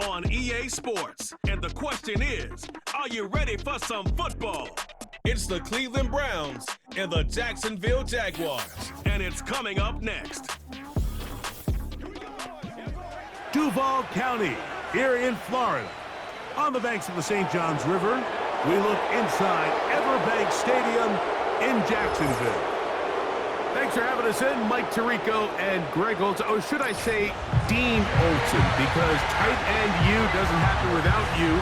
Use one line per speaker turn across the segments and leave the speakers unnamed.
on EA Sports. And the question is, are you ready for some football? It's the Cleveland Browns and the Jacksonville Jaguars. And it's coming up next.
Duval County, here in Florida. On the banks of the St. Johns River, we look inside Everbank Stadium in Jacksonville. Thanks for having us in, Mike Tirico and Greg Olson. Oh, should I say Dean Olson, because tight end U doesn't happen without you.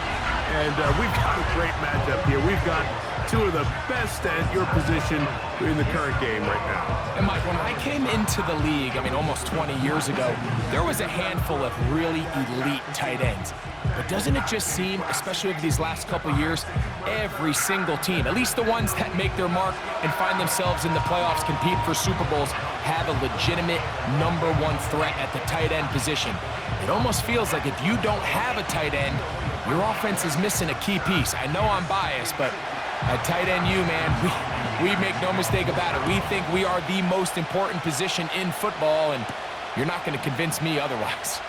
And we've got a great matchup here. We've got two of the best at your position in the current game right now.
And Mike, when I came into the league, almost 20 years ago, there was a handful of really elite tight ends. But doesn't it just seem, especially over these last couple of years, every single team, at least the ones that make their mark and find themselves in the playoffs, compete for Super Bowls, have a legitimate #1 threat at the tight end position. It almost feels like if you don't have a tight end, your offense is missing a key piece. I know I'm biased, but at tight end U, man, we make no mistake about it. We think we are the most important position in football, and you're not going to convince me otherwise.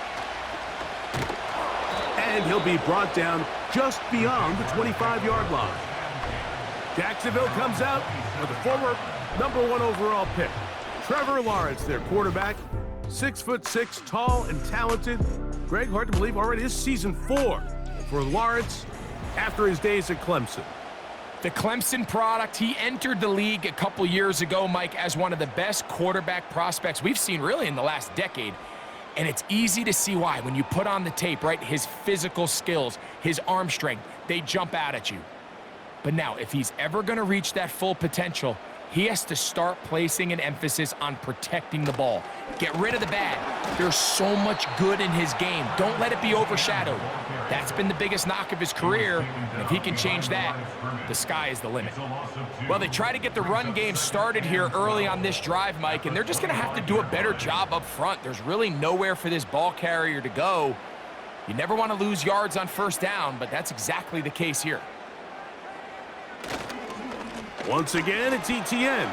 And he'll be brought down just beyond the 25-yard line. Jacksonville comes out with a former #1 overall pick. Trevor Lawrence, their quarterback, 6'6", tall and talented. Greg, hard to believe, already is season 4 for Lawrence after his days at Clemson.
The Clemson product, he entered the league a couple years ago, Mike, as one of the best quarterback prospects we've seen really in the last decade. And it's easy to see why. When you put on the tape, right, his physical skills, his arm strength, they jump out at you. But now, if he's ever going to reach that full potential, he has to start placing an emphasis on protecting the ball. Get rid of the bad. There's so much good in his game. Don't let it be overshadowed. That's been the biggest knock of his career. And if he can change that, the sky is the limit. Well, they try to get the run game started here early on this drive, Mike, and they're just going to have to do a better job up front. There's really nowhere for this ball carrier to go. You never want to lose yards on first down, but that's exactly the case here.
Once again, it's ETN.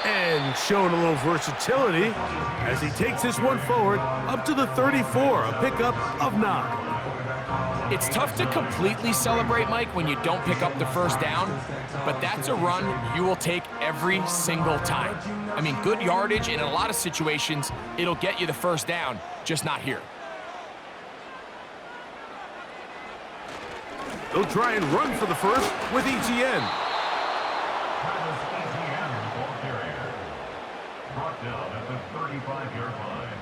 And showing a little versatility as he takes this one forward up to the 34, a pickup of 9.
It's tough to completely celebrate, Mike, when you don't pick up the first down, but that's a run you will take every single time. Good yardage, and in a lot of situations, it'll get you the first down, just not here.
They'll try and run for the first with ETN.
Brought down at the 35-yard line.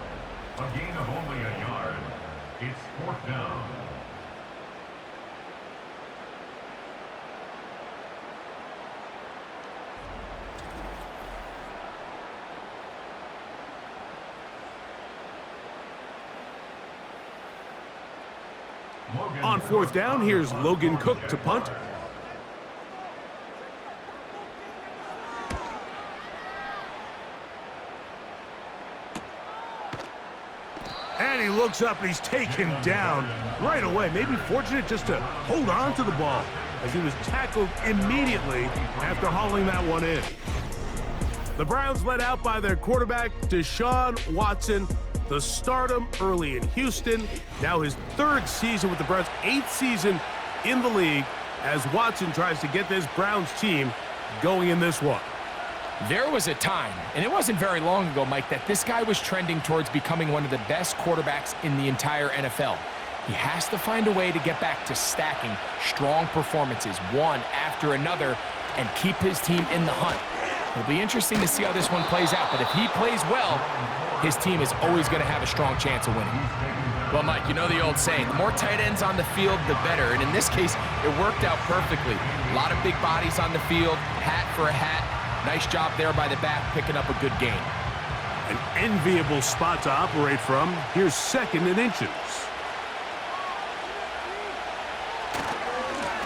A gain of only a yard. It's 4th down.
On 4th down, here's Logan Cook to punt. And he looks up and he's taken down right away. Maybe fortunate just to hold on to the ball as he was tackled immediately after hauling that one in. The Browns led out by their quarterback, Deshaun Watson. The stardom early in Houston, now his 3rd season with the Browns, 8th season in the league as Watson tries to get this Browns team going in this one.
There was a time, and it wasn't very long ago, Mike, that this guy was trending towards becoming one of the best quarterbacks in the entire NFL. He has to find a way to get back to stacking strong performances, one after another, and keep his team in the hunt. It'll be interesting to see how this one plays out, but if he plays well, his team is always going to have a strong chance of winning. Well, Mike, you know the old saying, the more tight ends on the field, the better. And in this case, it worked out perfectly. A lot of big bodies on the field, hat for a hat. Nice job there by the back, picking up a good gain.
An enviable spot to operate from. Here's 2nd and inches.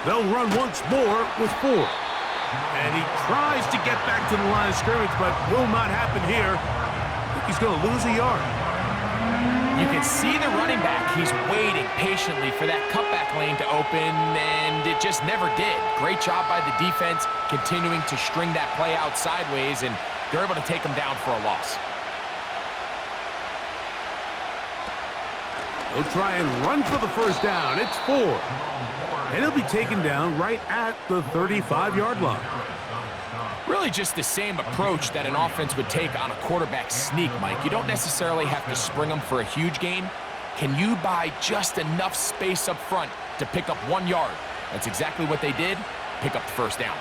They'll run once more with 4. And he tries to get back to the line of scrimmage, but will not happen here. He's going to lose a yard.
You can see the running back. He's waiting patiently for that cutback lane to open, and it just never did. Great job by the defense, continuing to string that play out sideways, and they're able to take him down for a loss.
He'll try and run for the first down. It's 4. And he'll be taken down right at the 35-yard line.
Really just the same approach that an offense would take on a quarterback sneak, Mike. You don't necessarily have to spring them for a huge gain. Can you buy just enough space up front to pick up 1 yard? That's exactly what they did. Pick up the first down.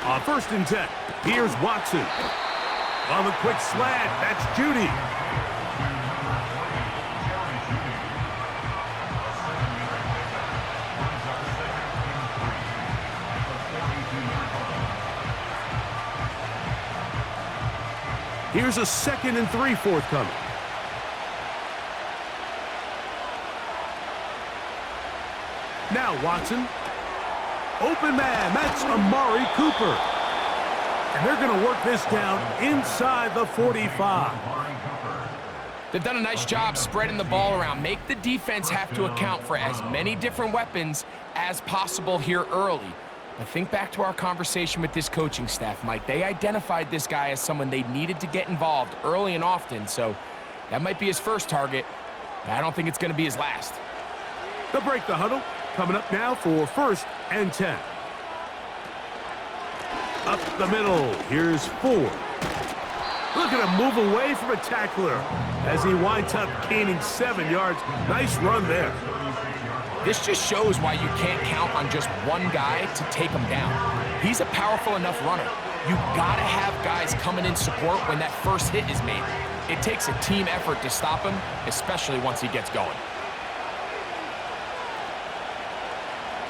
On 1st and 10, here's Watson. On the quick slant, that's Judy. Here's a 2nd and 3 forthcoming. Now Watson. Open man, that's Amari Cooper. And they're going to work this down inside the 45.
They've done a nice job spreading the ball around. Make the defense have to account for as many different weapons as possible here early. But think back to our conversation with this coaching staff, Mike. They identified this guy as someone they needed to get involved early and often, so that might be his first target, but I don't think it's going to be his last.
They'll break the huddle. Coming up now for 1st and 10. Up the middle, here's 4. Look at him move away from a tackler as he winds up gaining 7 yards. Nice run there.
This just shows why you can't count on just one guy to take him down. He's a powerful enough runner. You gotta have guys coming in support when that first hit is made. It takes a team effort to stop him, especially once he gets going.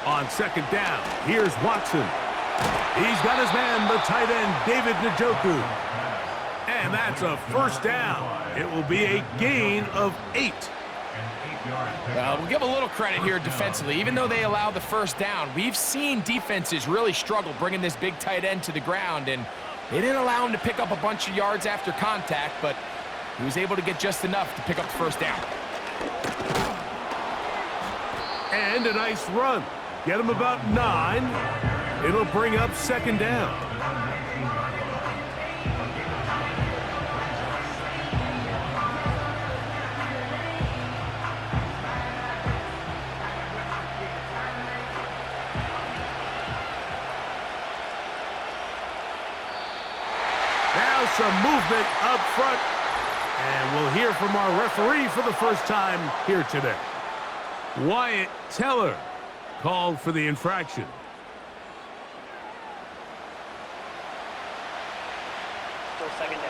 On 2nd down, here's Watson. He's got his man, the tight end, David Njoku. And that's a first down. It will be a gain of 8.
We'll give a little credit here defensively. Even though they allow the first down, we've seen defenses really struggle bringing this big tight end to the ground, and they didn't allow him to pick up a bunch of yards after contact, but he was able to get just enough to pick up the first down.
And a nice run. Get him about 9. It'll bring up 2nd down. Now some movement up front. And we'll hear from our referee for the first time here today. Wyatt Teller called for the infraction.
Still 2nd down.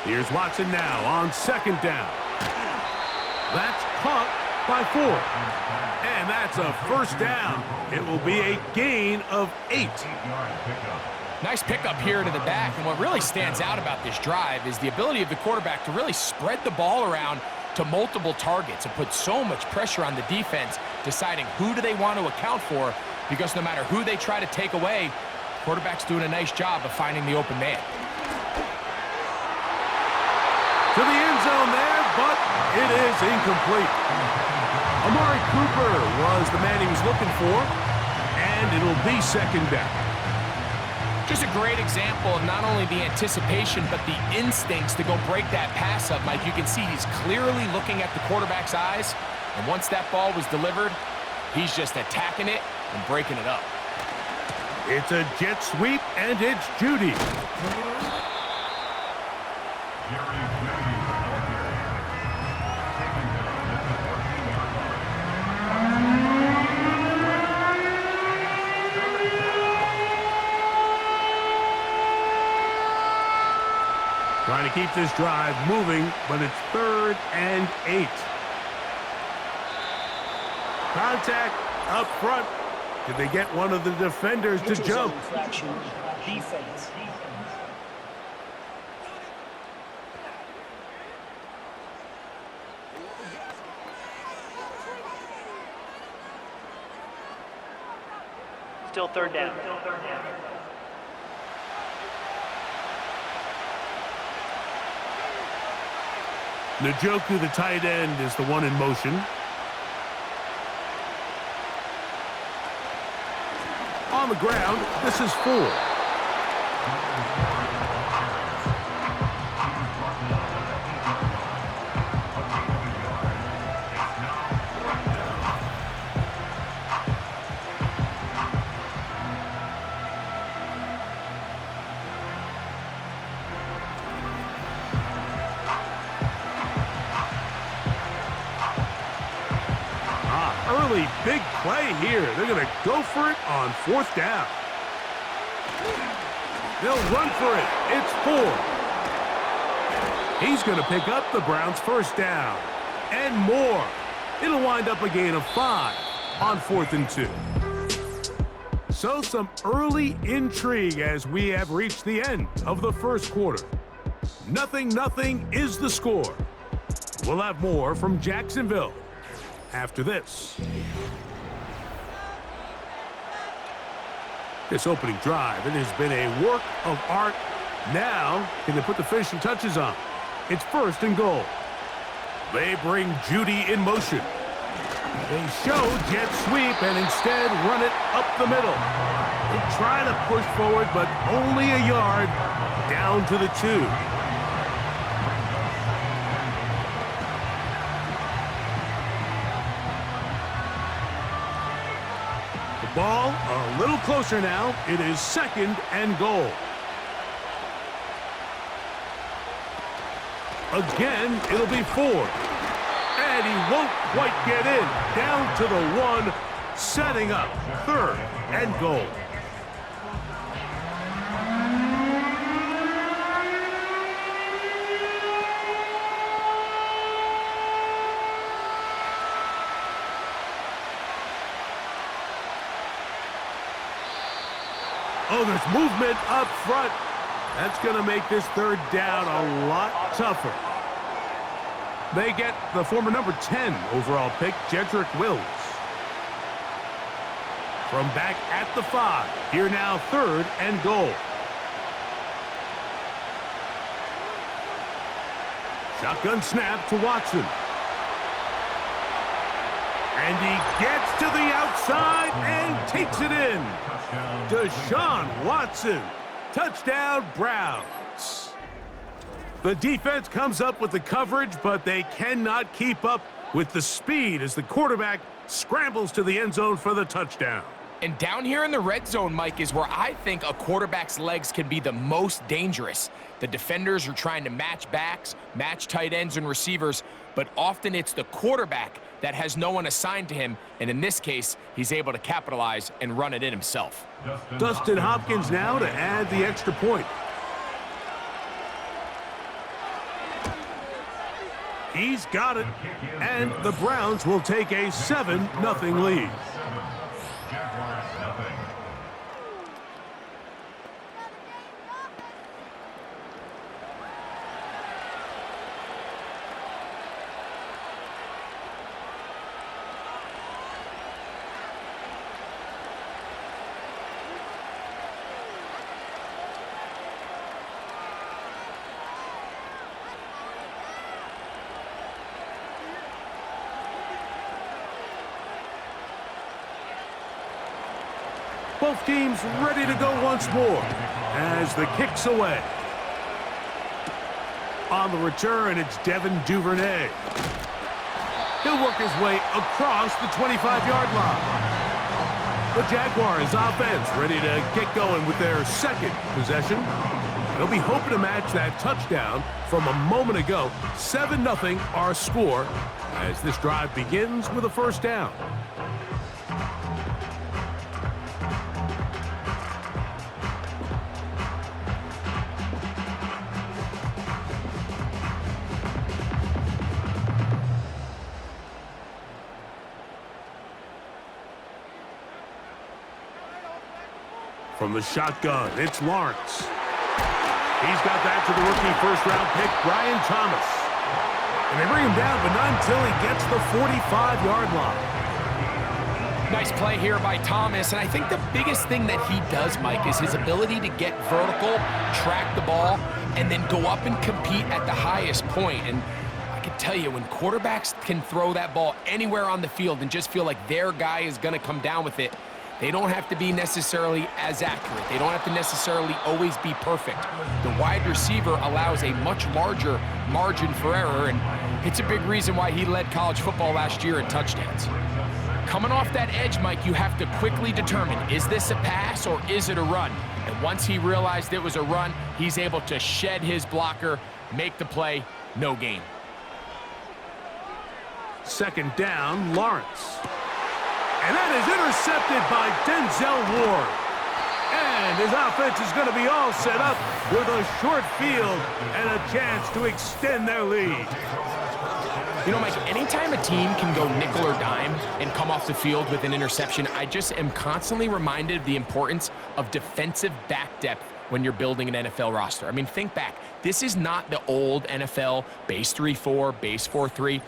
Here's Watson now on 2nd down. That's caught by 4. And that's a first down. It will be a gain of 8.
Nice pickup here to the back, and what really stands out about this drive is the ability of the quarterback to really spread the ball around to multiple targets and put so much pressure on the defense, deciding who do they want to account for, because no matter who they try to take away, the quarterback's doing a nice job of finding the open man.
To the end zone there, but it is incomplete. Amari Cooper was the man he was looking for, and it'll be 2nd down.
Just a great example of not only the anticipation, but the instincts to go break that pass up, Mike. You can see he's clearly looking at the quarterback's eyes, and once that ball was delivered, he's just attacking it and breaking it up.
It's a jet sweep, and it's Judy. Trying to keep this drive moving, but it's 3rd and 8. Contact up front. Did they get one of the defenders to jump?
Infraction. Defense. Still 3rd down.
Njoku, the tight end, is the one in motion. On the ground, this is 4. Early big play here. They're going to go for it on 4th down. They'll run for it. It's 4. He's going to pick up the Browns' 1st down. And more. It'll wind up a gain of 5 on 4th and 2. So some early intrigue as we have reached the end of the first quarter. 0-0 is the score. We'll have more from Jacksonville after this. This opening drive, it has been a work of art. Now, can they put the finishing touches on? It's 1st and goal. They bring Judy in motion. They show jet sweep and instead run it up the middle. They try to push forward, but only a yard down to the 2. Ball a little closer now. It is 2nd and goal. Again, it'll be 4. And he won't quite get in. Down to the 1, setting up 3rd and goal. Oh, there's movement up front. That's going to make this 3rd down a lot tougher. They get the former number 10 overall pick, Jedrick Wills. From back at the 5, here now 3rd and goal. Shotgun snap to Watson. And he gets to the outside and takes it in. Deshaun Watson. Touchdown, Browns. The defense comes up with the coverage, but they cannot keep up with the speed as the quarterback scrambles to the end zone for the touchdown.
And down here in the red zone, Mike, is where I think a quarterback's legs can be the most dangerous. The defenders are trying to match backs, match tight ends and receivers, but often it's the quarterback that has no one assigned to him, and in this case, he's able to capitalize and run it in himself.
Dustin Hopkins now to add the extra point. He's got it, and the Browns will take a 7-0 lead. Both teams ready to go once more as the kick's away. On the return, it's Devin Duvernay. He'll work his way across the 25-yard line. The Jaguars offense ready to get going with their second possession. They'll be hoping to match that touchdown from a moment ago. 7-0 our score as this drive begins with a first down. From the shotgun, it's Lawrence. He's got that to the rookie first-round pick, Brian Thomas. And they bring him down, but not until he gets the 45-yard line.
Nice play here by Thomas, and I think the biggest thing that he does, Mike, is his ability to get vertical, track the ball, and then go up and compete at the highest point. And I can tell you, when quarterbacks can throw that ball anywhere on the field and just feel like their guy is going to come down with it, They don't have to be necessarily as accurate. They don't have to necessarily always be perfect. The wide receiver allows a much larger margin for error, and it's a big reason why he led college football last year in touchdowns. Coming off that edge, Mike, you have to quickly determine, is this a pass or is it a run? And once he realized it was a run, he's able to shed his blocker, make the play, no gain.
Second down, Lawrence. And that is intercepted by Denzel Ward. And his offense is going to be all set up with a short field and a chance to extend their lead.
You know, Mike, anytime a team can go nickel or dime and come off the field with an interception, I just am constantly reminded of the importance of defensive back depth when you're building an NFL roster. I mean, think back. This is not the old NFL base 3-4, base 4-3.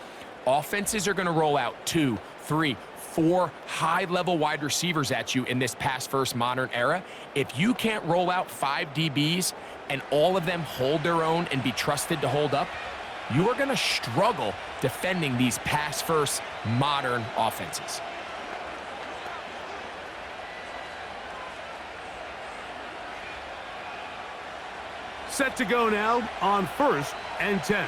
Offenses are going to roll out 2, 3, 4 high-level wide receivers at you in this pass-first modern era. If you can't roll out 5 DBs and all of them hold their own and be trusted to hold up, you are going to struggle defending these pass-first modern offenses.
Set to go now on 1st and 10.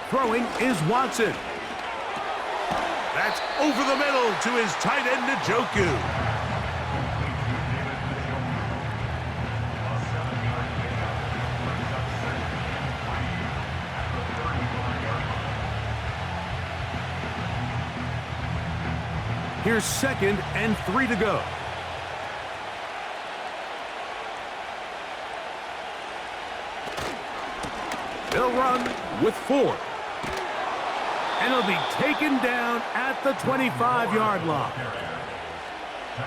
Throwing is Watson. That's over the middle to his tight end, Njoku. Here's 2nd and 3 to go. They'll run with 4. And he'll be taken down at the 25-yard line.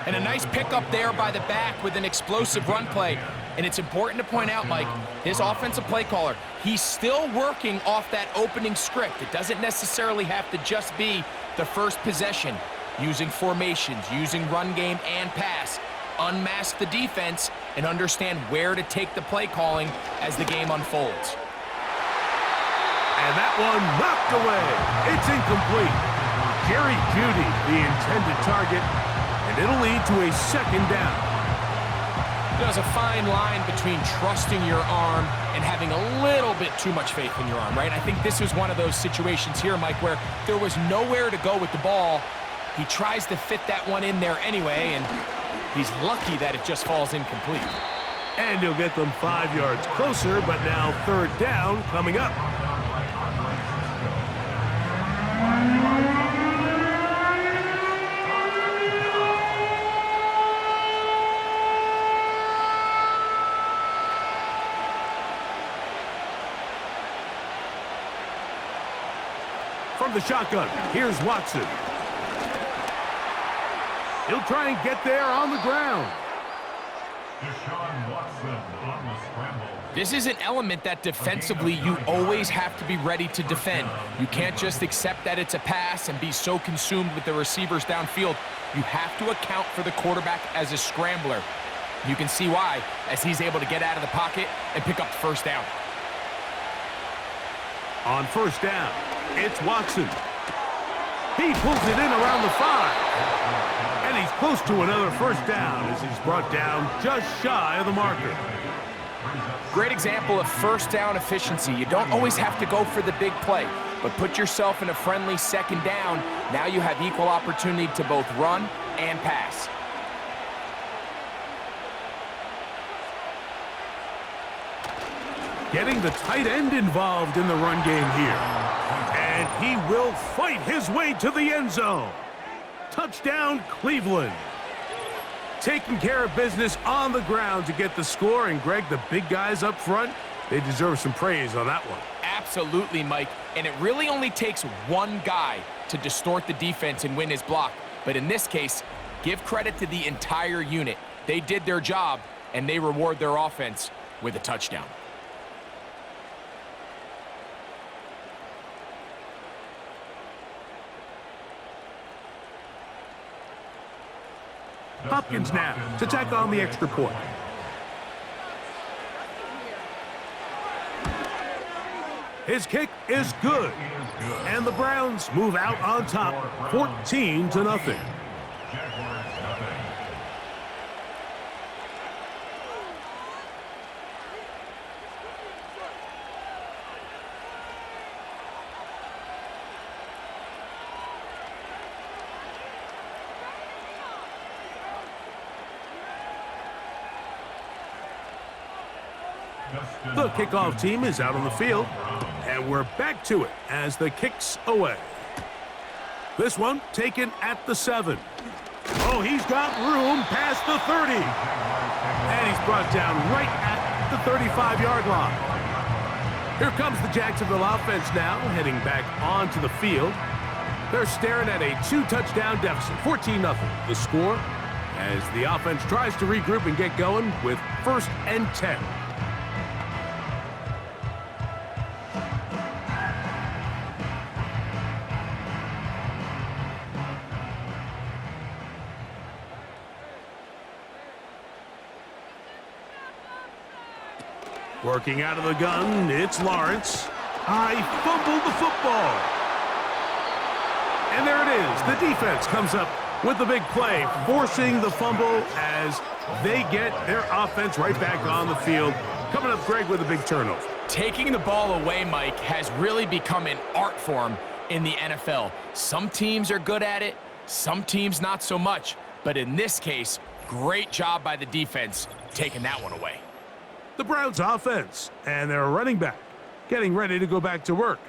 And a nice pickup there by the back with an explosive run play. And it's important to point out, Mike, his offensive play caller, he's still working off that opening script. It doesn't necessarily have to just be the first possession. Using formations, using run game and pass, unmask the defense, and understand where to take the play calling as the game unfolds.
And that one knocked away. It's incomplete. Jerry Jeudy, the intended target, and it'll lead to a 2nd down.
There's a fine line between trusting your arm and having a little bit too much faith in your arm, right? I think this was one of those situations here, Mike, where there was nowhere to go with the ball. He tries to fit that one in there anyway, and he's lucky that it just falls incomplete.
And he'll get them 5 yards closer, but now 3rd down coming up. From the shotgun, here's Watson. He'll try and get there on the ground.
This is an element that defensively you always have to be ready to defend. You can't just accept that it's a pass and be so consumed with the receivers downfield. You have to account for the quarterback as a scrambler. You can see why, as he's able to get out of the pocket and pick up the 1st down.
On 1st down, it's Watson. He pulls it in around the 5. And he's close to another 1st down as he's brought down just shy of the marker.
Great example of 1st down efficiency. You don't always have to go for the big play, but put yourself in a friendly 2nd down. Now you have equal opportunity to both run and pass.
Getting the tight end involved in the run game here. And he will fight his way to the end zone. Touchdown, Cleveland. Taking care of business on the ground to get the score. And, Greg, the big guys up front, they deserve some praise on that one.
Absolutely, Mike. And it really only takes one guy to distort the defense and win his block. But in this case, give credit to the entire unit. They did their job, and they reward their offense with a touchdown.
Hopkins now to tack on the extra point. His kick is good. And the Browns move out on top, 14-0.
Jaguars nothing.
The kickoff team is out on the field, and we're back to it as the kick's away. This one taken at the 7. Oh, he's got room past the 30. And he's brought down right at the 35-yard line. Here comes the Jacksonville offense now, heading back onto the field. They're staring at a 2-touchdown deficit, 14-0. The score as the offense tries to regroup and get going with 1st and 10. Working out of the gun, it's Lawrence. I fumbled the football. And there it is. The defense comes up with the big play, forcing the fumble as they get their offense right back on the field. Coming up, Greg, with a big turnover.
Taking the ball away, Mike, has really become an art form in the NFL. Some teams are good at it, some teams not so much. But in this case, great job by the defense taking that one away.
The Browns offense and their running back getting ready to go back to work.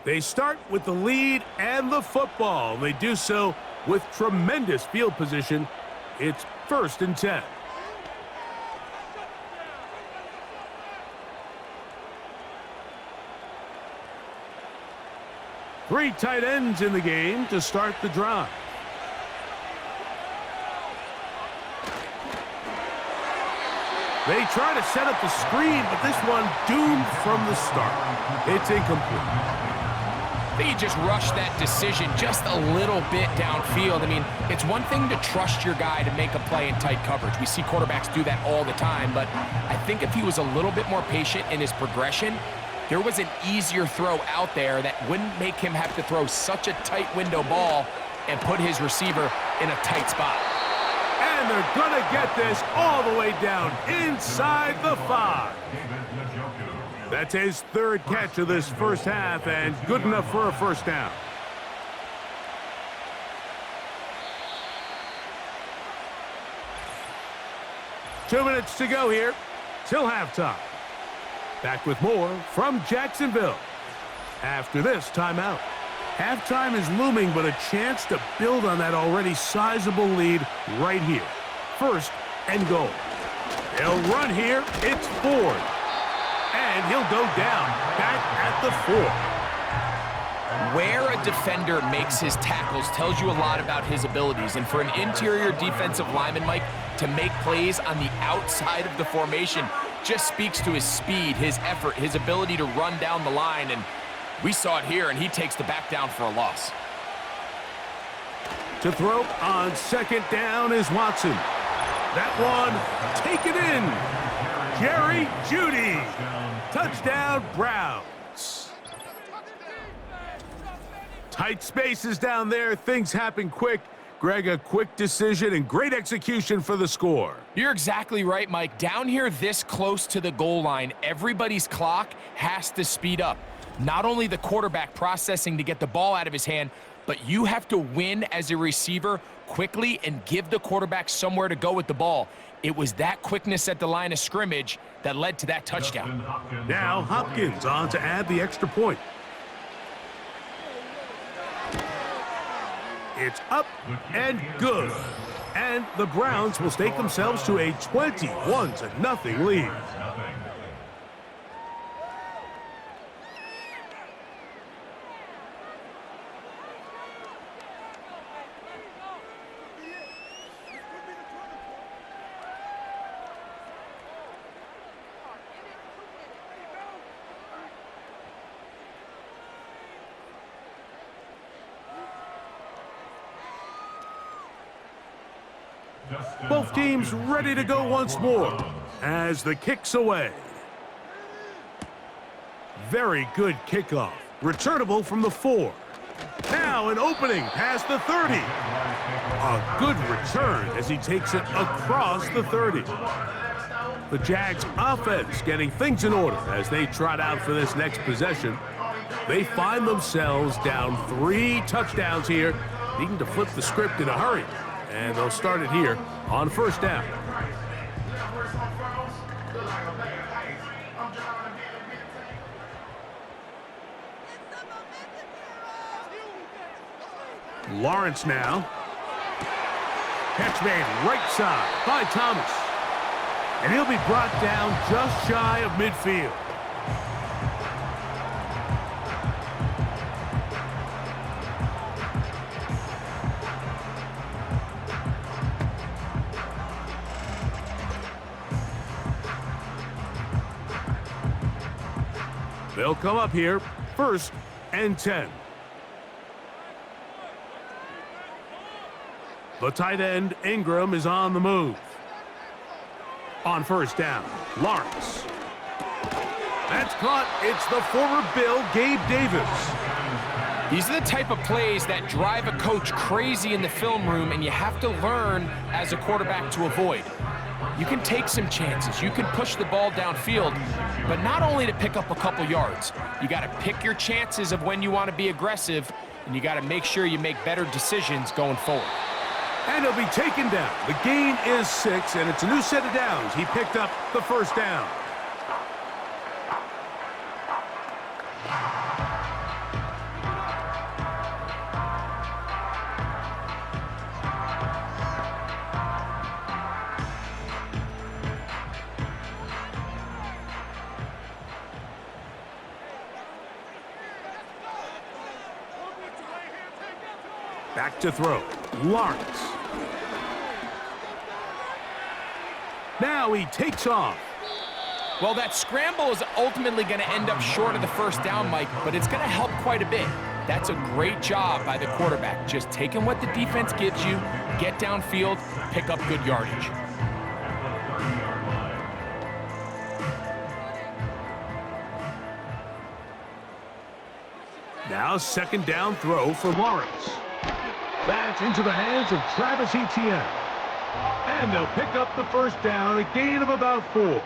They start with the lead and the football. They do so with tremendous field position. It's 1st and 10. Three tight ends in the game to start the drive. They try to set up the screen, but this one doomed from the start. It's incomplete.
I think he just rushed that decision just a little bit downfield. I mean, it's one thing to trust your guy to make a play in tight coverage. We see quarterbacks do that all the time, but I think if he was a little bit more patient in his progression, there was an easier throw out there that wouldn't make him have to throw such a tight window ball and put his receiver in a tight spot.
And they're going to get this all the way down inside the 5. That's his 3rd catch of this first half and good enough for a first down. Two minutes to go here till halftime. Back with more from Jacksonville after this timeout. Halftime is looming, but a chance to build on that already sizable lead right here. 1st and goal. They'll run here. It's Ford. And he'll go down back at the 4.
Where a defender makes his tackles tells you a lot about his abilities. And for an interior defensive lineman, Mike, to make plays on the outside of the formation just speaks to his speed, his effort, his ability to run down the line. And we saw it here, and he takes the back down for a loss.
To throw on 2nd down is Watson. That one taken in. Jerry Jeudy. Touchdown, Browns. Tight spaces down there. Things happen quick. Greg, a quick decision and great execution for the score.
You're exactly right, Mike. Down here this close to the goal line, everybody's clock has to speed up. Not only the quarterback processing to get the ball out of his hand, but you have to win as a receiver quickly and give the quarterback somewhere to go with the ball. It was that quickness at the line of scrimmage that led to that touchdown.
Now Hopkins on to add the extra point. It's up and good. And the Browns will stake themselves to a 21-0 lead. Both teams ready to go once more as the kick's away. very good kickoff. Returnable from the 4. Now an opening past the 30. A good return as he takes it across the 30. The Jags offense getting things in order as they trot out for this next possession. They find themselves down 3 touchdowns here, needing to flip the script in a hurry. And they'll start it here on first down. Lawrence now. Catch made right side by Thomas. And he'll be brought down just shy of midfield. They'll come up here, 1st and 10. The tight end, Ingram, is on the move. On first down, Lawrence. That's caught. It's the former Bill, Gabe Davis.
These are the type of plays that drive a coach crazy in the film room, and you have to learn as a quarterback to avoid. You can take some chances. You can push the ball downfield, but not only to pick up a couple yards. You got to pick your chances of when you want to be aggressive, and you got to make sure you make better decisions going forward.
And he'll be taken down. The gain is 6, and it's a new set of downs. He picked up the first down. Back to throw. Lawrence. Now he takes off.
Well, that scramble is ultimately going to end up short of the first down, Mike, but it's going to help quite a bit. That's a great job by the quarterback. Just taking what the defense gives you, get downfield, pick up good yardage.
Now 2nd down throw for Lawrence. That's into the hands of Travis Etienne. And they'll pick up the first down, a gain of about 4.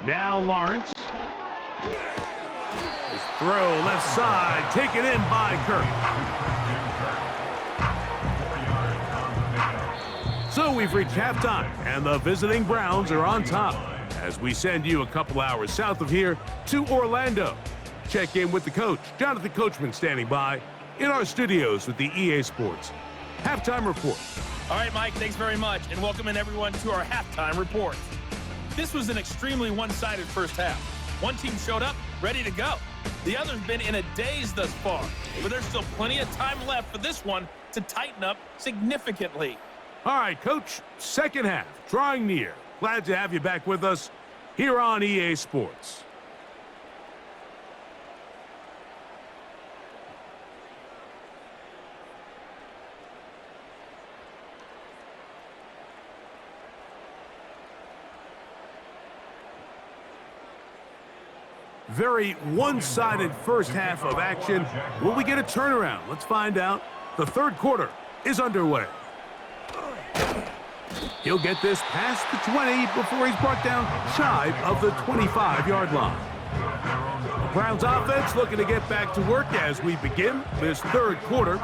Now Lawrence. His throw left side, taken in by Kirk. So we've reached halftime, and the visiting Browns are on top as we send you a couple hours south of here to Orlando. Check in with the coach, Jonathan Coachman, standing by in our studios with the EA Sports Halftime Report.
All right, Mike, thanks very much, and welcome in everyone to our Halftime Report. This was an extremely one-sided first half. One team showed up, ready to go. The other's been in a daze thus far, but there's still plenty of time left for this one to tighten up significantly.
All right, Coach, second half, drawing near. Glad to have you back with us here on EA Sports. Very one-sided first half of action. Will we get a turnaround? Let's find out. The third quarter is underway. He'll get this past the 20 before he's brought down shy of the 25-yard line. The Browns offense looking to get back to work as we begin this third quarter.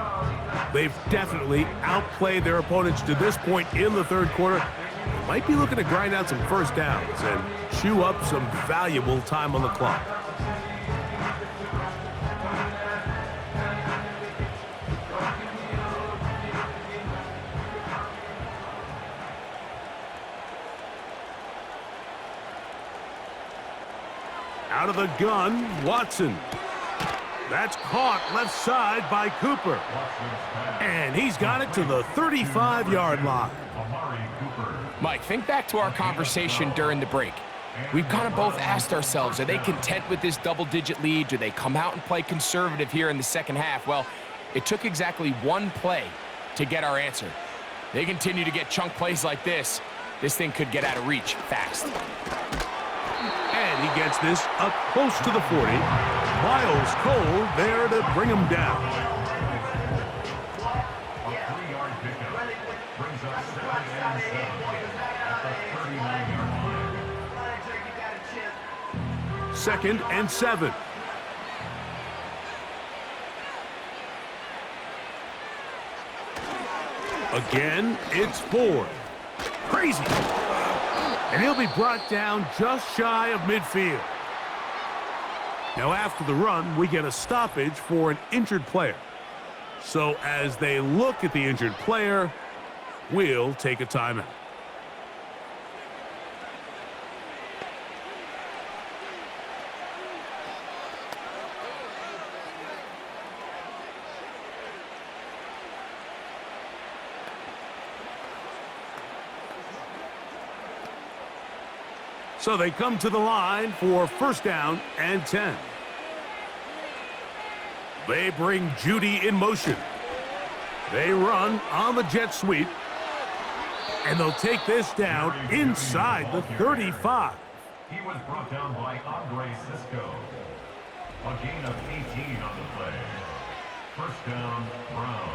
They've definitely outplayed their opponents to this point in the third quarter. They might be looking to grind out some first downs and chew up some valuable time on the clock. Out of the gun, Watson. That's caught left side by Cooper. And he's got it to the 35-yard line.
Mike, think back to our conversation during the break. We've kind of both asked ourselves, are they content with this double-digit lead? Do they come out and play conservative here in the second half? Well, it took exactly one play to get our answer. They continue to get chunk plays like this. This thing could get out of reach fast.
And he gets this up close to the 40. Miles Cole there to bring him down.
A 3-yard pickup brings up 7 and 7 at the 39-yard line.
2nd and 7. Again, it's Ford. Crazy. And he'll be brought down just shy of midfield. Now after the run, we get a stoppage for an injured player. So as they look at the injured player, we'll take a timeout. So they come to the line for 1st down and 10. They bring Judy in motion. They run on the jet sweep. And they'll take this down inside the 35.
He was brought down by Andre Cisco. A gain of 18 on the play. 1st down, Browns.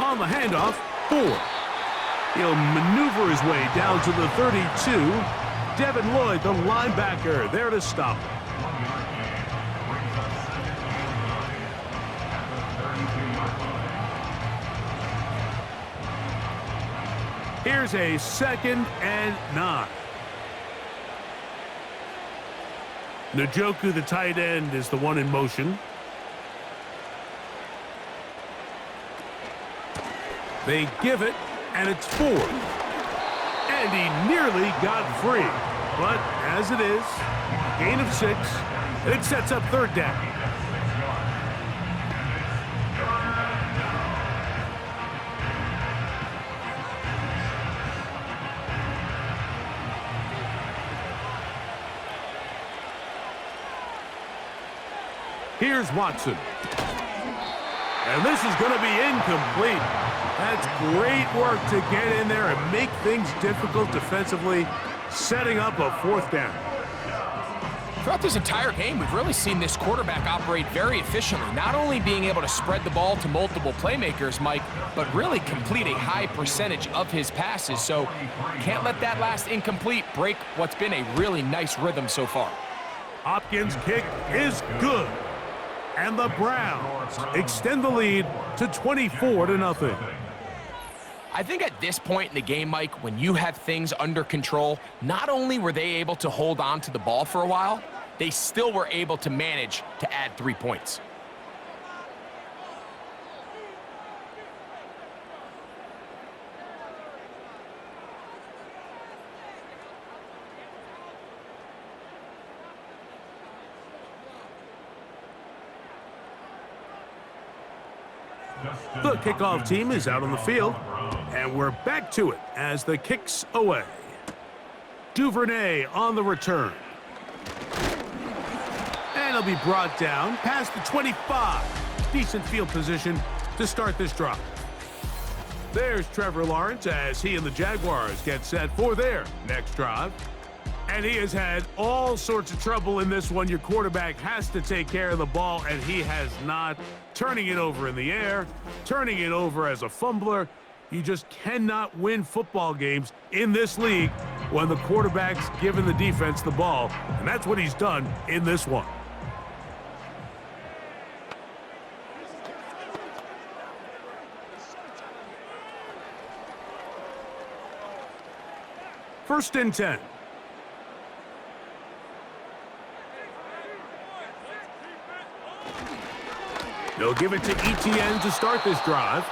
On the handoff, Ford. He'll maneuver his way down to the 32. Devin Lloyd, the linebacker, there to stop him.
1-yard gain brings up 2nd and 9 at the 32-yard line.
Here's a 2nd and 9. Njoku, the tight end, is the one in motion. They give it, and it's Ford. And he nearly got free. But as it is, gain of 6, it sets up 3rd down. Here's Watson. And this is going to be incomplete. That's great work to get in there and make things difficult defensively, setting up a 4th down.
Throughout this entire game, we've really seen this quarterback operate very efficiently, not only being able to spread the ball to multiple playmakers, Mike, but really complete a high percentage of his passes. So can't let that last incomplete break what's been a really nice rhythm so far.
Hopkins' kick is good. And the Browns extend the lead to 24-0.
I think at this point in the game, Mike, when you have things under control, not only were they able to hold on to the ball for a while, they still were able to manage to add 3 points.
The kickoff team is out on the field, and we're back to it as the kick's away. Duvernay on the return. And he'll be brought down past the 25. Decent field position to start this drive. There's Trevor Lawrence as he and the Jaguars get set for their next drive. And he has had all sorts of trouble in this one. Your quarterback has to take care of the ball, and he has not. Turning it over in the air, turning it over as a fumbler. You just cannot win football games in this league when the quarterback's giving the defense the ball. And that's what he's done in this one. First and 10. They'll give it to ETN to start this drive.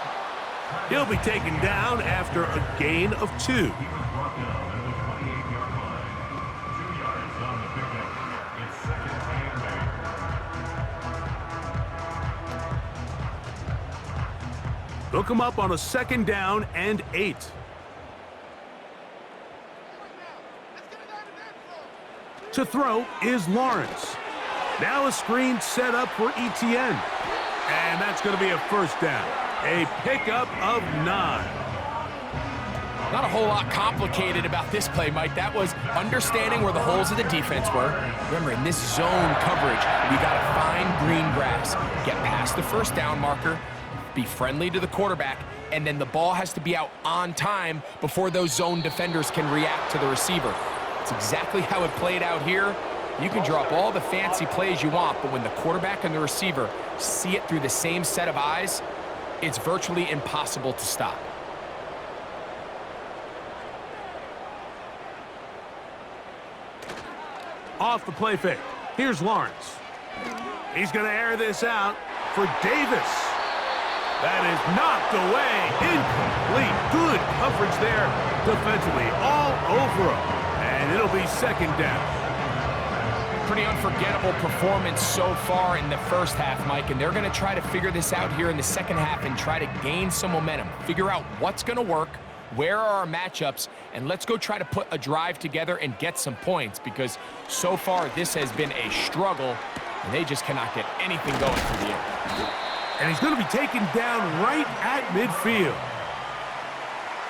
He'll be taken down after a gain of 2.
He was brought down at the 28-yard line. 2 yards on the pickup. It's second and 8.
They'll come up on a 2nd down and 8. To throw is Lawrence. Now a screen set up for ETN. And that's going to be a 1st down. A pickup of 9.
Not a whole lot complicated about this play, Mike. That was understanding where the holes of the defense were. Remember, in this zone coverage, we got to find green grass, get past the 1st down marker, be friendly to the quarterback, and then the ball has to be out on time before those zone defenders can react to the receiver. It's exactly how it played out here. You can drop all the fancy plays you want, but when the quarterback and the receiver see it through the same set of eyes, it's virtually impossible to stop.
Off the play fake. Here's Lawrence. He's going to air this out for Davis. That is knocked away. Incomplete. Good coverage there defensively. All over him. And it'll be 2nd down.
Pretty unforgettable performance so far in the 1st half, Mike, and they're going to try to figure this out here in the 2nd half and try to gain some momentum, figure out what's going to work, where are our matchups, and let's go try to put a drive together and get some points, because so far this has been a struggle, and they just cannot get anything going through the air.
And he's going to be taken down right at midfield.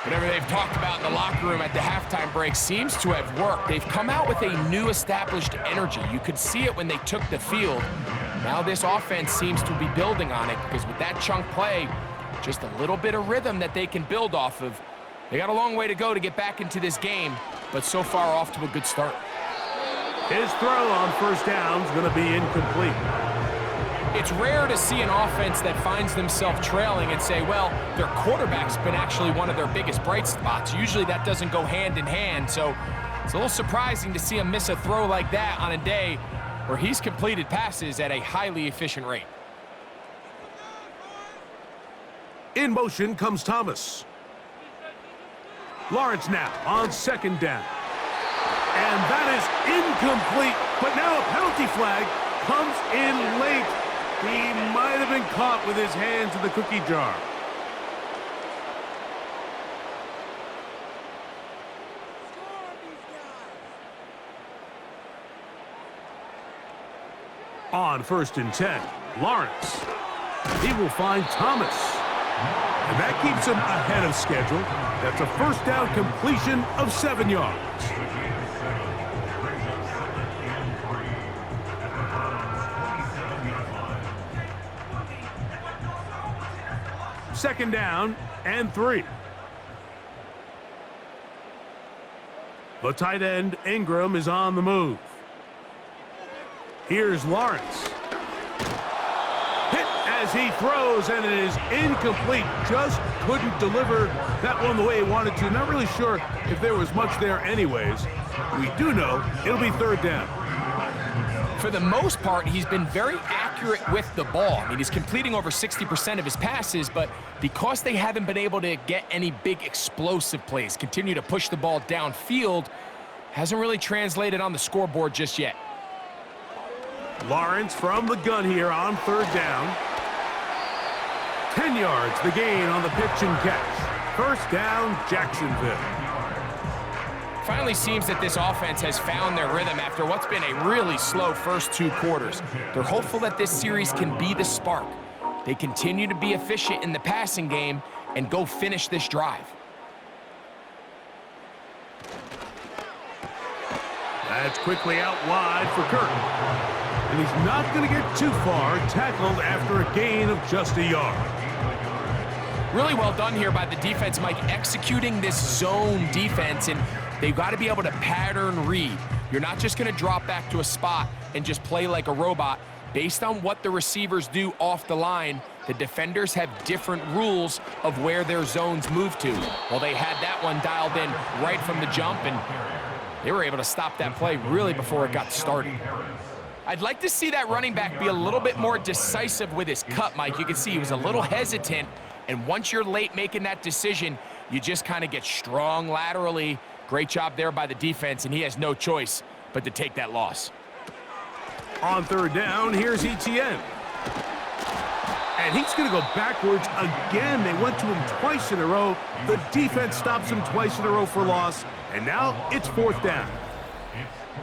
Whatever they've talked about in the locker room at the halftime break seems to have worked. They've come out with a new established energy. You could see it when they took the field. Now this offense seems to be building on it, because with that chunk play, just a little bit of rhythm that they can build off of. They got a long way to go to get back into this game, but so far off to a good start.
His throw on 1st down is going to be incomplete.
It's rare to see an offense that finds themselves trailing and say, well, their quarterback's been actually one of their biggest bright spots. Usually that doesn't go hand in hand, so it's a little surprising to see him miss a throw like that on a day where he's completed passes at a highly efficient rate.
In motion comes Thomas. Lawrence now on 2nd down. And that is incomplete, but now a penalty flag comes in late. He might have been caught with his hands in the cookie jar. On 1st and 10, Lawrence. He will find Thomas. And that keeps him ahead of schedule. That's a 1st down completion of 7 yards. 2nd down and 3. The tight end, Ingram, is on the move. Here's Lawrence. Hit as he throws, and it is incomplete. Just couldn't deliver that one the way he wanted to. Not really sure if there was much there anyways. We do know it'll be 3rd down.
For the most part, he's been very accurate with the ball. I mean, he's completing over 60% of his passes, but because they haven't been able to get any big explosive plays, continue to push the ball downfield, hasn't really translated on the scoreboard just yet.
Lawrence from the gun here on 3rd down. 10 yards the gain on the pitch and catch. 1st down, Jacksonville.
Finally seems that this offense has found their rhythm after what's been a really slow first 2 quarters. They're hopeful that this series can be the spark. They continue to be efficient in the passing game and go finish this drive.
That's quickly out wide for Curtin. And he's not going to get too far, tackled after a gain of just a yard.
Really well done here by the defense, Mike, executing this zone defense, and they've got to be able to pattern read. You're not just going to drop back to a spot and just play like a robot. Based on what the receivers do off the line, the defenders have different rules of where their zones move to. Well, they had that one dialed in right from the jump, and they were able to stop that play really before it got started. I'd like to see that running back be a little bit more decisive with his cut, Mike. You can see he was a little hesitant, and once you're late making that decision, you just kind of get strong laterally. Great job there by the defense, and he has no choice but to take that loss.
On third down, here's Etienne. And he's going to go backwards again. They went to him twice in a row. The defense stops him twice in a row for loss, and now it's fourth down.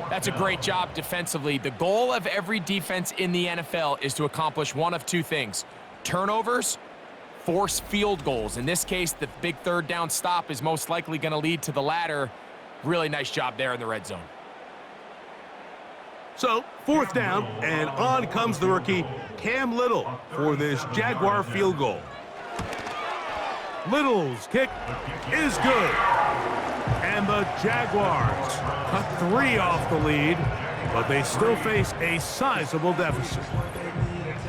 That's a great job defensively. The goal of every defense in the NFL is to accomplish one of two things: turnovers, force field goals. In this case, the big third down stop is most likely going to lead to the latter. Really nice job there in the red zone.
So, fourth down, and on comes the rookie, Cam Little, for this Jaguar field goal. Little's kick is good. And the Jaguars cut 3 off the lead, but they still face a sizable deficit.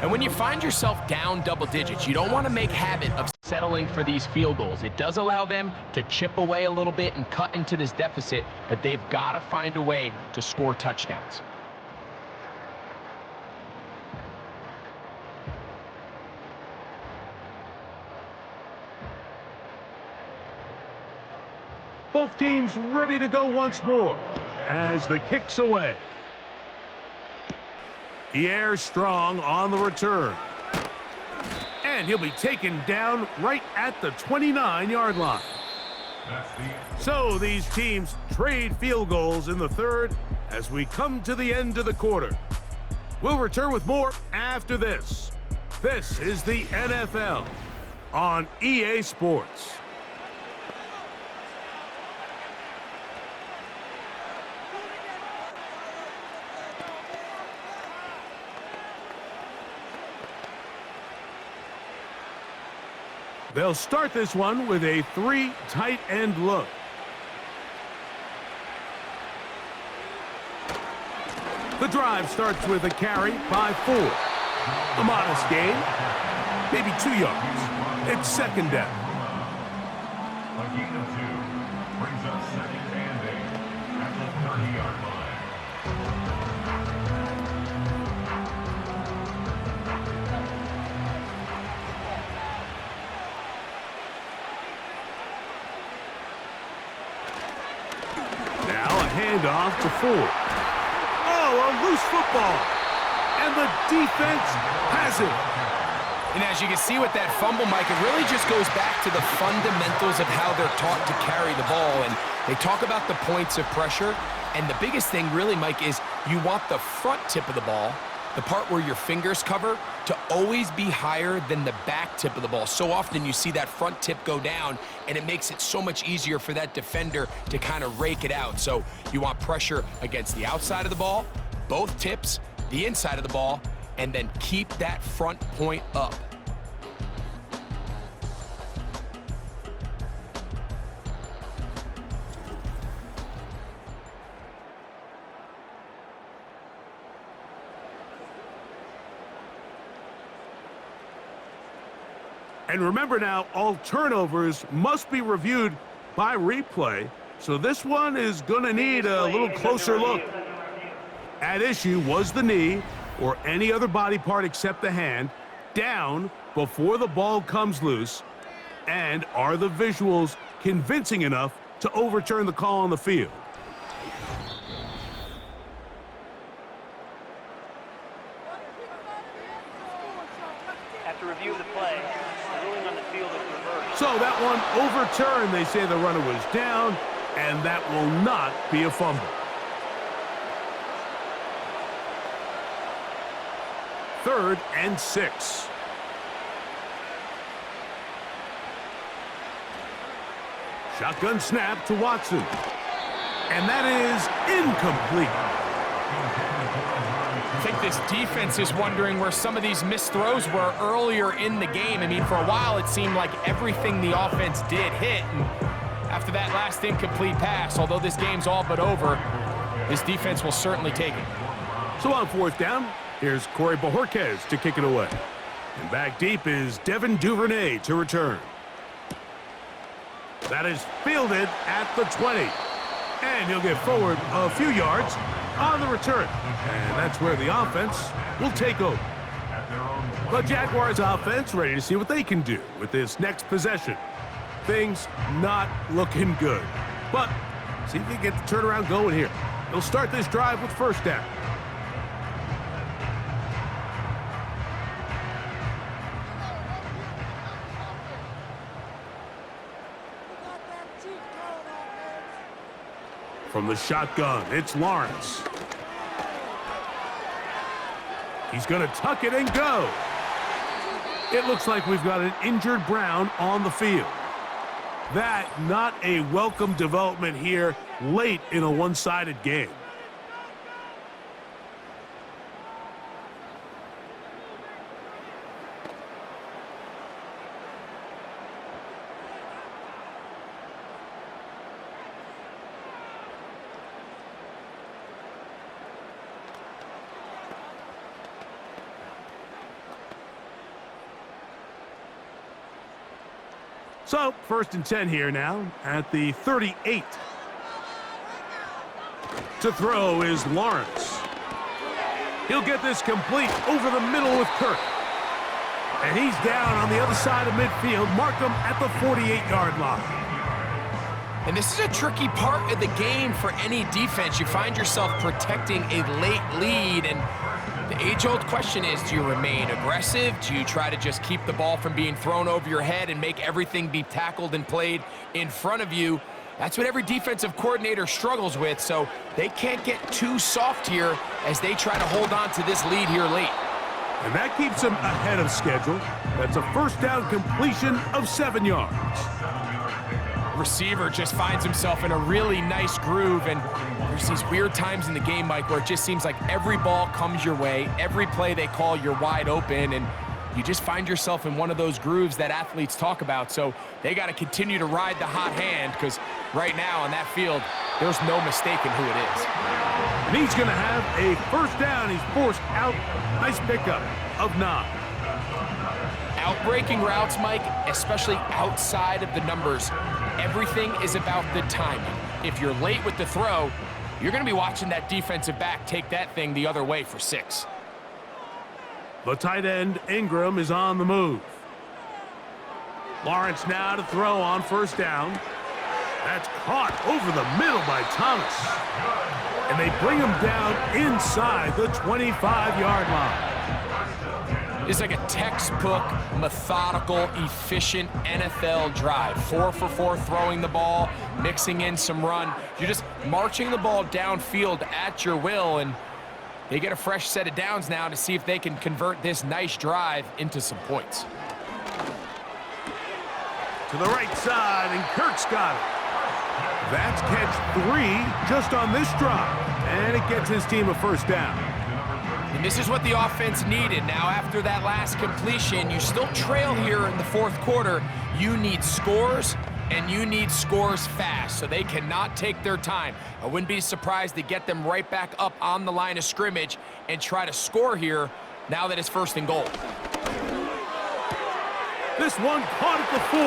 And when you find yourself down double digits, you don't want to make habit of settling for these field goals. It does allow them to chip away a little bit and cut into this deficit, but they've got to find a way to score touchdowns.
Both teams ready to go once more as the kick's away. Pierre Strong on the return. And he'll be taken down right at the 29-yard line. So these teams trade field goals in the third as we come to the end of the quarter. We'll return with more after this. This is the NFL on EA Sports. They'll start this one with a 3 tight end look. The drive starts with a carry by 4. A modest gain, maybe 2 yards. It's second down.
A gain of 2 brings up second and 8 at the 30-yard line.
Handoff to Ford. Oh, a loose football. And the defense has it.
And as you can see with that fumble, Mike, it really just goes back to the fundamentals of how they're taught to carry the ball. And they talk about the points of pressure. And the biggest thing really, Mike, is you want the front tip of the ball, the part where your fingers cover, to always be higher than the back tip of the ball. So often you see that front tip go down, and it makes it so much easier for that defender to kind of rake it out. So you want pressure against the outside of the ball, both tips, the inside of the ball, and then keep that front point up.
And remember now, all turnovers must be reviewed by replay, so this one is going to need a little closer look. At issue was the knee, or any other body part except the hand, down before the ball comes loose, and are the visuals convincing enough to overturn the call on the field?
After review of the play, the ruling on the field is reversed.
So that one overturned. They say the runner was down, and that will not be a fumble. Third and 6. Shotgun snap to Watson. And that is incomplete.
I think this defense is wondering where some of these missed throws were earlier in the game. I mean, for a while, it seemed like everything the offense did hit. And after that last incomplete pass, although this game's all but over, this defense will certainly take it.
So on fourth down, here's Corey Bojorquez to kick it away. And back deep is Devin Duvernay to return. That is fielded at the 20. And he'll get forward a few yards on the return. And that's where the offense will take over. The Jaguars offense ready to see what they can do with this next possession. Things not looking good. But see if they get the turnaround going here. They'll start this drive with first down. From the shotgun, it's Lawrence. He's going to tuck it and go. It looks like we've got an injured Brown on the field. That not a welcome development here late in a one-sided game. So, 1st and 10 here now at the 38. To throw is Lawrence. He'll get this complete over the middle with Kirk. And he's down on the other side of midfield. Mark him at the 48-yard line.
And this is a tricky part of the game for any defense. You find yourself protecting a late lead, and the age-old question is, do you remain aggressive? Do you try to just keep the ball from being thrown over your head and make everything be tackled and played in front of you? That's what every defensive coordinator struggles with, so they can't get too soft here as they try to hold on to this lead here late.
And that keeps them ahead of schedule. That's a first down completion of 7 yards.
Receiver just finds himself in a really nice groove, and there's these weird times in the game, Mike, where it just seems like every ball comes your way, every play they call, you're wide open, and you just find yourself in one of those grooves that athletes talk about. So they got to continue to ride the hot hand, because right now on that field, there's no mistaking who it is.
And he's going to have a first down. He's forced out. Nice pickup of 9.
Outbreaking routes, Mike, especially outside of the numbers, everything is about the timing. If you're late with the throw, you're going to be watching that defensive back take that thing the other way for 6.
The tight end, Ingram, is on the move. Lawrence now to throw on first down. That's caught over the middle by Thomas. And they bring him down inside the 25-yard line.
It's like a textbook, methodical, efficient NFL drive. 4 for 4 throwing the ball, mixing in some run. You're just marching the ball downfield at your will, and they get a fresh set of downs now to see if they can convert this nice drive into some points.
To the right side, and Kirk's got it. That's catch 3 just on this drive, and it gets his team a first down.
And this is what the offense needed. Now, after that last completion, you still trail here in the 4th quarter. You need scores, and you need scores fast, so they cannot take their time. I wouldn't be surprised to get them right back up on the line of scrimmage and try to score here now that it's 1st and goal.
This one caught at the 4.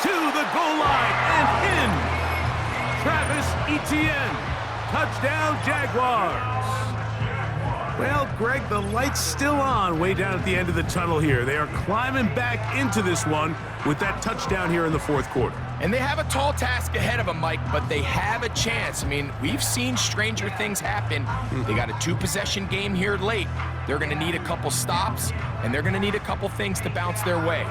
To the goal line and in. Travis Etienne. Touchdown, Jaguars. Well, Greg, the light's still on way down at the end of the tunnel here. They are climbing back into this one with that touchdown here in the 4th quarter.
And they have a tall task ahead of them, Mike, but they have a chance. I mean, we've seen stranger things happen. They got a 2-possession game here late. They're going to need a couple stops, and they're going to need a couple things to bounce their way.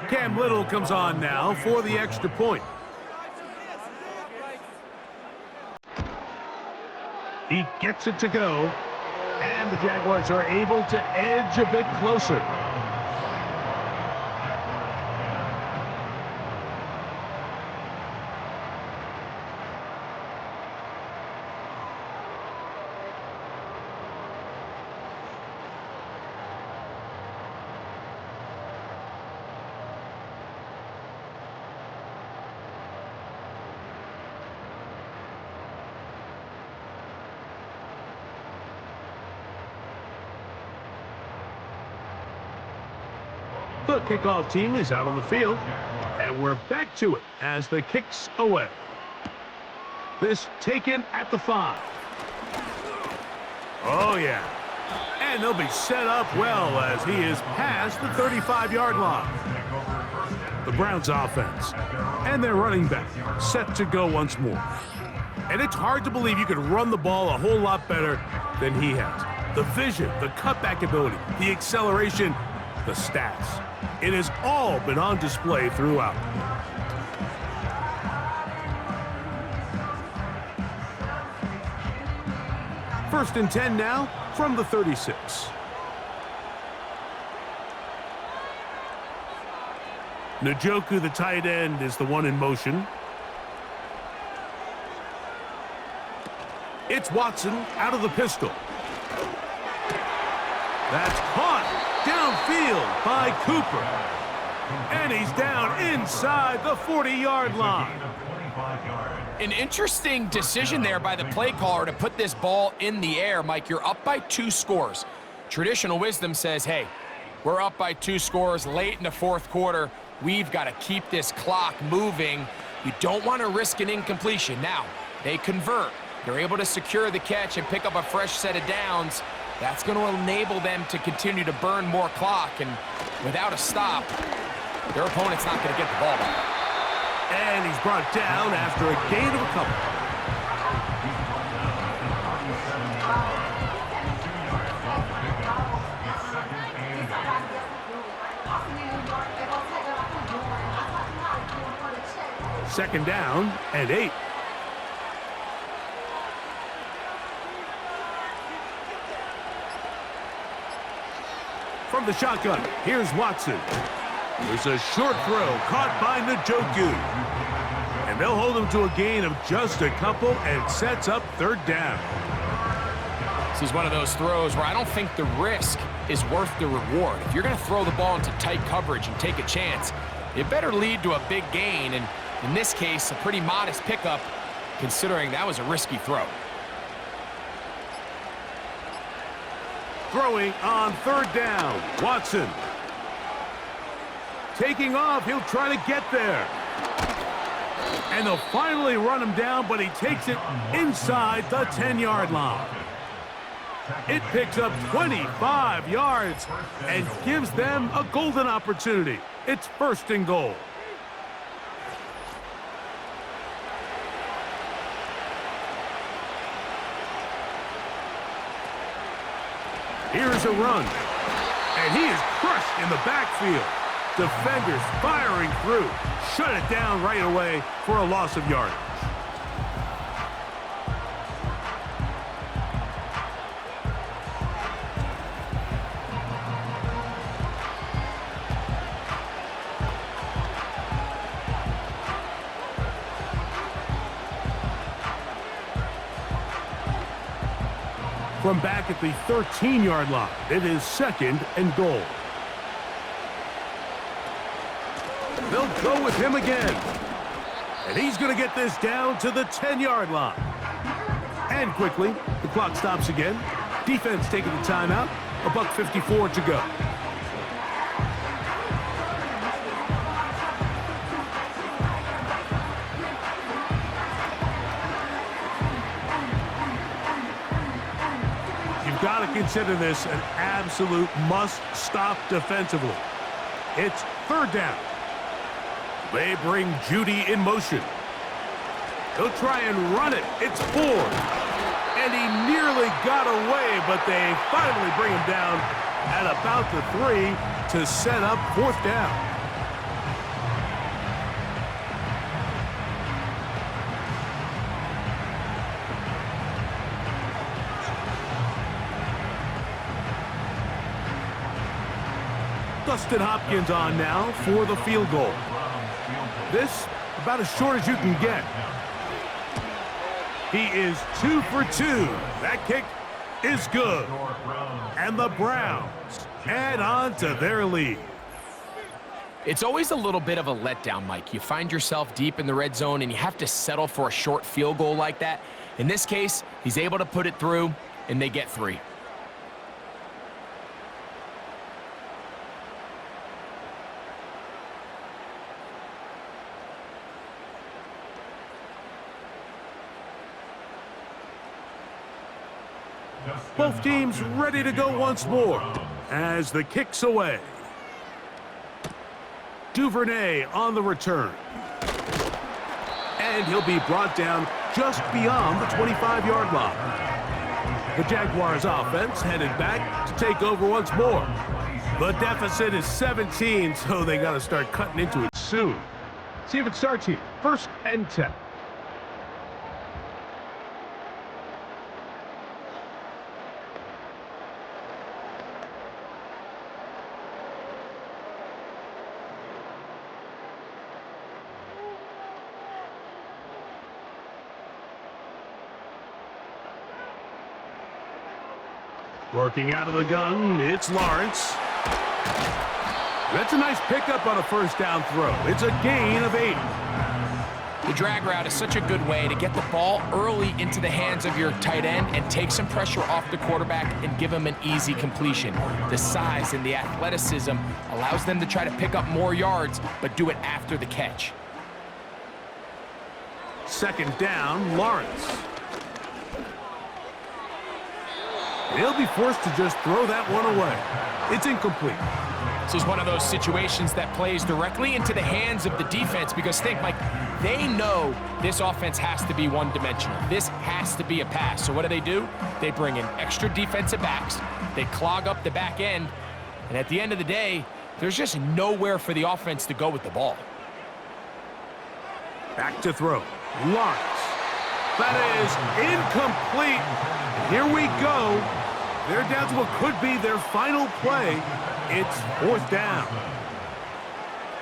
Cam Little comes on now for the extra point. He gets it to go, and the Jaguars are able to edge a bit closer. The kickoff team is out on the field. And we're back to it as the kick's away. This taken at the 5. Oh, yeah. And they'll be set up well as he is past the 35-yard line. The Browns offense and their running back set to go once more. And it's hard to believe you could run the ball a whole lot better than he has. The vision, the cutback ability, the acceleration, the stats. It has all been on display throughout. First and 10 now from the 36. Njoku, the tight end, is the one in motion. It's Watson out of the pistol. That's caught downfield by Cooper. And he's down inside the 40-yard line.
An interesting decision there by the play caller to put this ball in the air. Mike, you're up by 2 scores. Traditional wisdom says, hey, we're up by 2 scores late in the 4th quarter. We've got to keep this clock moving. You don't want to risk an incompletion. Now, they convert. They're able to secure the catch and pick up a fresh set of downs. That's going to enable them to continue to burn more clock. And without a stop, their opponent's not going to get the ball back.
And he's brought down after a gain of a couple. Second down and 8. From the shotgun, here's Watson. There's a short throw caught by Njoku. And they'll hold him to a gain of just a couple and sets up 3rd down.
This is one of those throws where I don't think the risk is worth the reward. If you're going to throw the ball into tight coverage and take a chance, it better lead to a big gain. And in this case, a pretty modest pickup, considering that was a risky throw.
Throwing on 3rd down, Watson. Taking off, he'll try to get there. And they'll finally run him down, but he takes it inside the 10-yard line. It picks up 25 yards and gives them a golden opportunity. It's 1st and goal. Here's a run. And he is crushed in the backfield. Defenders firing through. Shut it down right away for a loss of yardage. From back at the 13-yard line, it is 2nd and goal. They'll go with him again. And he's going to get this down to the 10-yard line. And quickly, the clock stops again. Defense taking the timeout. $1:54 to go. You've got to consider this an absolute must-stop defensively. It's 3rd down. They bring Judy in motion. He'll try and run it. It's Ford. And he nearly got away, but they finally bring him down at about the 3 to set up 4th down. Dustin Hopkins on now for the field goal. This, about as short as you can get. He is 2 for 2. That kick is good. And the Browns add on to their lead.
It's always a little bit of a letdown, Mike. You find yourself deep in the red zone and you have to settle for a short field goal like that. In this case, he's able to put it through and they get 3.
Both teams ready to go once more as the kick's away. Duvernay on the return. And he'll be brought down just beyond the 25-yard line. The Jaguars offense headed back to take over once more. The deficit is 17, so they got to start cutting into it soon. See if it starts here. 1st and 10. Working out of the gun, it's Lawrence. That's a nice pickup on a 1st down throw. It's a gain of 8.
The drag route is such a good way to get the ball early into the hands of your tight end and take some pressure off the quarterback and give him an easy completion. The size and the athleticism allows them to try to pick up more yards, but do it after the catch.
2nd down, Lawrence. He'll be forced to just throw that one away. It's incomplete.
This is one of those situations that plays directly into the hands of the defense because think, Mike, they know this offense has to be one-dimensional. This has to be a pass. So what do? They bring in extra defensive backs. They clog up the back end. And at the end of the day, there's just nowhere for the offense to go with the ball.
Back to throw. Lawrence. That is incomplete. Here we go. They're down to what could be their final play. It's 4th down.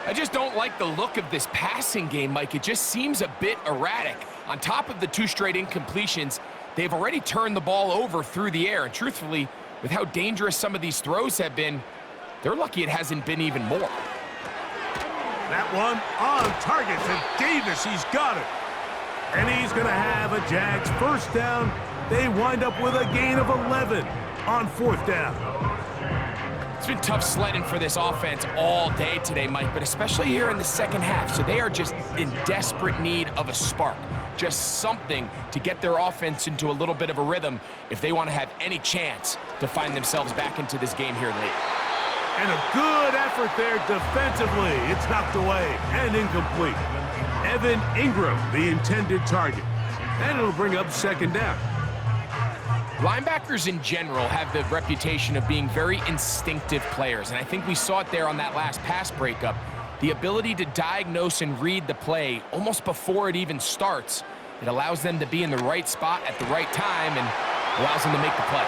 I just don't like the look of this passing game, Mike. It just seems a bit erratic. On top of the 2 straight incompletions, they've already turned the ball over through the air. And truthfully, with how dangerous some of these throws have been, they're lucky it hasn't been even more.
That one on target to Davis. He's got it. And he's going to have a Jags 1st down. They wind up with a gain of 11 on 4th down.
It's been tough sledding for this offense all day today, Mike, but especially here in the 2nd half. So they are just in desperate need of a spark, just something to get their offense into a little bit of a rhythm if they want to have any chance to find themselves back into this game here late.
And a good effort there defensively. It's knocked away and incomplete. Evan Ingram, the intended target. And it'll bring up 2nd down.
Linebackers in general have the reputation of being very instinctive players, and I think we saw it there on that last pass breakup. The ability to diagnose and read the play almost before it even starts. It allows them to be in the right spot at the right time and allows them to make the play.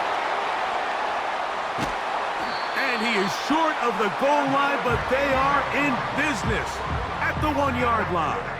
And he is short of the goal line, but they are in business at the 1-yard line.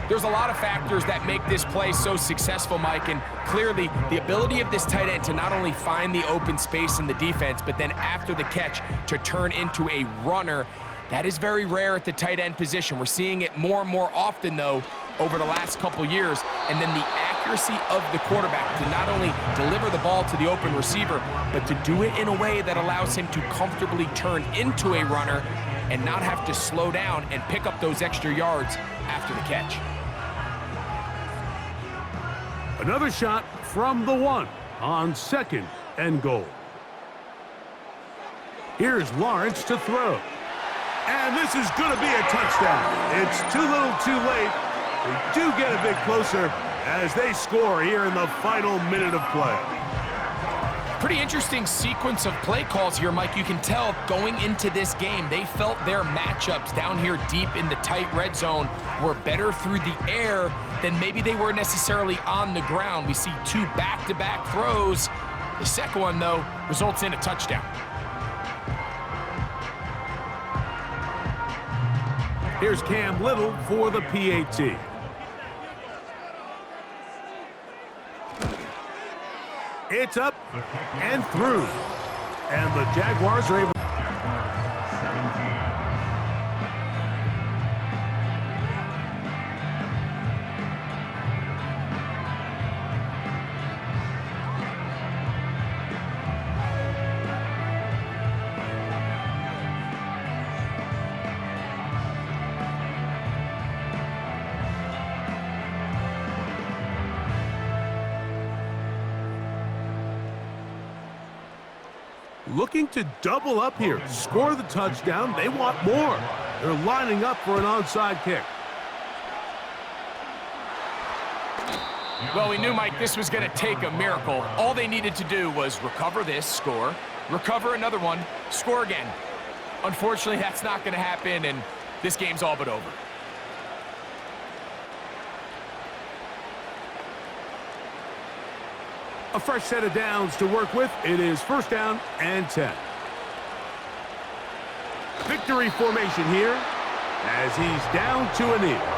There's a lot of factors that make this play so successful, Mike, and clearly the ability of this tight end to not only find the open space in the defense, but then after the catch to turn into a runner, that is very rare at the tight end position. We're seeing it more and more often, though, over the last couple years, and then the accuracy of the quarterback to not only deliver the ball to the open receiver, but to do it in a way that allows him to comfortably turn into a runner and not have to slow down and pick up those extra yards after the catch.
Another shot from the 1 on 2nd and goal. Here's Lawrence to throw. And this is going to be a touchdown. It's too little too late. They do get a bit closer as they score here in the final minute of play.
Pretty interesting sequence of play calls here, Mike. You can tell going into this game, they felt their matchups down here deep in the tight red zone were better through the air than maybe they were necessarily on the ground. We see 2 back-to-back throws. The second one, though, results in a touchdown.
Here's Cam Little for the PAT. It's up and through. And the Jaguars are able Looking to double up here, score the touchdown. They want more. They're lining up for an onside kick.
Well, we knew, Mike, this was going to take a miracle. All they needed to do was recover this, score, recover another one, score again. Unfortunately, that's not going to happen, and this game's all but over.
A fresh set of downs to work with. It is first down and 10. Victory formation here as he's down to a knee.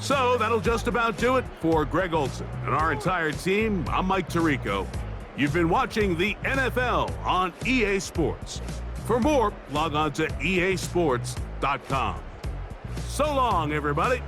So that'll just about do it for Greg Olson and our entire team. I'm Mike Tirico. You've been watching the NFL on EA Sports. For more, log on to easports.com. So long, everybody.